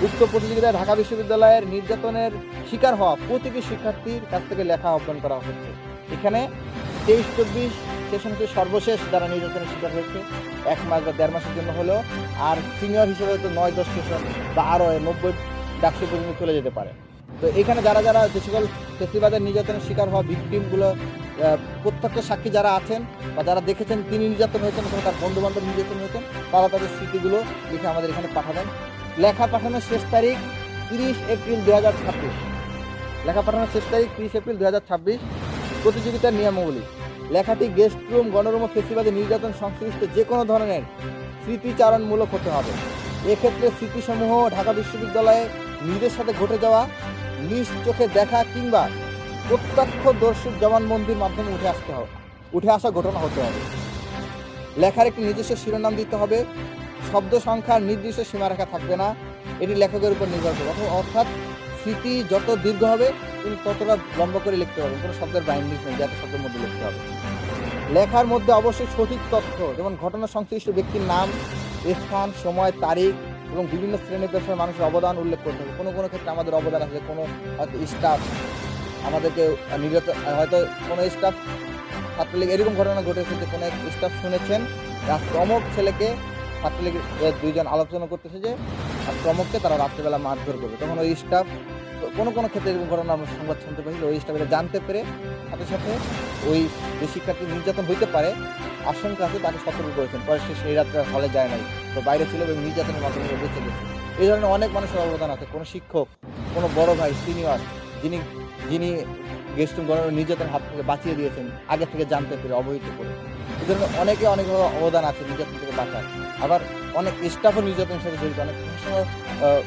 উক্ত প্রতিযোগিতায় ঢাকা বিশ্ববিদ্যালয়ের নির্যাতনের শিকার হওয়া প্রতিটি শিক্ষার্থীর কাছ থেকে লেখা আহ্বান করা হচ্ছে। এখানে 23-24 সেশন হচ্ছে সর্বশেষ যারা নির্যাতনের শিকার হয়েছে, 1 মাস বা 1.5 মাসের জন্য হলেও, আর সিনিয়র হিসেবে হয়তো 9-10 সেশন বা আরও 90 ডাকসু পর্যন্ত চলে যেতে পারে। তো এখানে যারা যারা যে সকল ফেসিবাদের নির্যাতনের শিকার হওয়া ভিকটিমগুলো প্রত্যক্ষ সাক্ষী যারা আছেন বা যারা দেখেছেন তিনি নির্যাতন হয়েছেন অথবা তার বন্ধুবান্ধব নির্যাতন হয়েছেন, তারা তাদের স্মৃতিগুলো লিখে আমাদের এখানে পাঠাবেন। লেখা পাঠানোর শেষ তারিখ 30 এপ্রিল 2026। লেখা পাঠানোর শেষ তারিখ 30 এপ্রিল 2026। প্রতিযোগিতার নিয়মাবলী: লেখাটি গেস্ট রুম, গণরুম ও ফেসিবাদী নির্যাতন সংশ্লিষ্ট যে কোনো ধরনের স্মৃতিচারণমূলক হতে হবে। এক্ষেত্রে স্মৃতিসমূহ ঢাকা বিশ্ববিদ্যালয়ে নিজের সাথে ঘটে যাওয়া, নিজ চোখে দেখা কিংবা প্রত্যক্ষদর্শীর জবানবন্দির মাধ্যমে উঠে আসা ঘটনা হতে হবে। লেখার একটি নিজস্ব শিরোনাম দিতে হবে। শব্দ সংখ্যার নির্দিষ্ট সীমারেখা থাকবে না, এটি লেখকের উপর নির্ভর করবে। অর্থাৎ স্মৃতি যত দীর্ঘ হবে তিনি ততটা লম্বা করে লিখতে পারবেন, কোনো শব্দের বাইন্ডিং নেই, যত শব্দের মধ্যে লিখতে হবে। লেখার মধ্যে অবশ্যই সঠিক তথ্য, যেমন ঘটনা সংশ্লিষ্ট ব্যক্তির নাম, স্থান, সময়, তারিখ এবং বিভিন্ন শ্রেণী পেশার মানুষের অবদান উল্লেখ করতে হবে। কোনো কোনো ক্ষেত্রে আমাদের অবদান আছে, কোনো হয়তো স্টাফ আমাদেরকে নির্যাতন, হয়তো কোনো স্টাফ ছাত্রলীগ এরকম ঘটনা ঘটেছে যে কোনো এক স্টাফ শুনেছেন অমুক ছেলেকে ছাত্রলীগের 2 জন আলোচনা করতেছে যে প্রমুখকে তারা রাত্রিবেলা মারধর করবে, তখন ওই স্টাফ কোনো কোনো ক্ষেত্রে এরকম ঘটনা আমরা সংবাদ শুনতে পাই, ওই স্টাফ এটা জানতে পেরে সাথে সাথে ওই যে শিক্ষার্থী নির্যাতন হইতে পারে আশঙ্কা আছে তাকে সতর্ক করেছেন। পরে সে সেই রাত্রে হলে যায় নাই, তো বাইরে ছিল এবং নির্যাতনের মাধ্যমে বেঁচে গেছে। এই ধরনের অনেক মানুষের অবদান আছে। কোনো শিক্ষক, কোনো বড় ভাই, সিনিয়র যিনি যিনি গেস্ট রুম গণরুম নির্যাতনের হাত থেকে বাঁচিয়ে দিয়েছেন আগে থেকে জানতে পেরে, অবহিত করে। এই ধরনের অনেক অবদান আছে নির্যাতন থেকে বাঁচার। আবার অনেক স্টাফও নির্যাতনের সাথে জড়িত, অনেক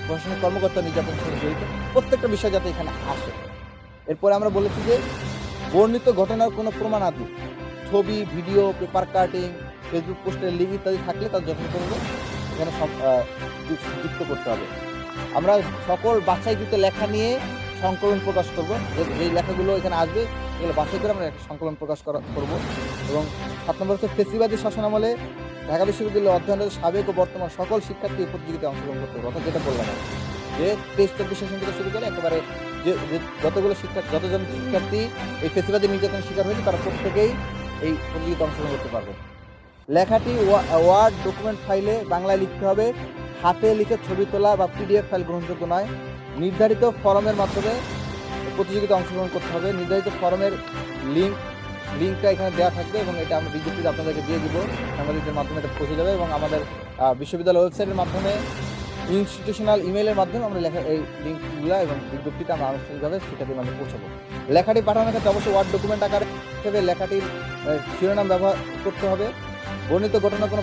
প্রশাসনিক কর্মকর্তা নির্যাতনের সাথে জড়িত। প্রত্যেকটা বিষয় যাতে এখানে আসে। এরপরে আমরা বলেছি যে বর্ণিত ঘটনার কোনো প্রমাণাদি, ছবি, ভিডিও, পেপার কাটিং, ফেসবুক পোস্টের লিঙ্ক ইত্যাদি থাকলে তার যত্ন করবে এখানে সব যুক্ত করতে হবে। আমরা সকল বাছাইকৃত লেখা নিয়ে সংকলন প্রকাশ করব। এই লেখাগুলো এখানে আসবে, এগুলো বাছাই করে আমরা একটা সংকলন প্রকাশ করব। এবং 7 নম্বর হচ্ছে ফেসিবাদী শাসনামলে ঢাকা বিশ্ববিদ্যালয়ের অধ্যয়নরত সাবেক ও বর্তমান সকল শিক্ষার্থী প্রতিযোগিতায় অংশগ্রহণ করতে হবে। অর্থাৎ যেটা বললাম যে 23-24 সেশন থেকে শুরু করে একেবারে যতজন শিক্ষার্থী এই ফেসিবাদী নির্যাতনের শিকার হয়েছে তারা প্রত্যেকেই এই প্রতিযোগিতায় অংশগ্রহণ করতে পারবে। লেখাটি ওয়ার্ড ডকুমেন্ট ফাইলে বাংলায় লিখতে হবে। হাতে লিখে ছবি তোলা বা পিডিএফ ফাইল গ্রহণযোগ্য নয়। নির্ধারিত ফরমের মাধ্যমে প্রতিযোগিতায় অংশগ্রহণ করতে হবে। নির্ধারিত ফরমের লিঙ্কটা এখানে দেওয়া থাকবে এবং এটা আমরা বিজ্ঞপ্তিতে আপনাদেরকে দিয়ে দিব, সাংবাদিকদের মাধ্যমে এটা পৌঁছে যাবে এবং আমাদের বিশ্ববিদ্যালয় ওয়েবসাইটের মাধ্যমে, ইনস্টিটিউশনাল ইমেইলের মাধ্যমে আমরা লেখা এই লিঙ্কগুলো এবং বিজ্ঞপ্তিটা আমরা আনুষ্ঠানিকভাবে শিক্ষার্থীর মাধ্যমে পৌঁছাবো। লেখাটি পাঠানোর ক্ষেত্রে অবশ্যই ওয়ার্ড ডকুমেন্ট আকারে হিসেবে লেখাটির শিরোনাম ব্যবহার করতে হবে। বর্ণিত ঘটনা কোনো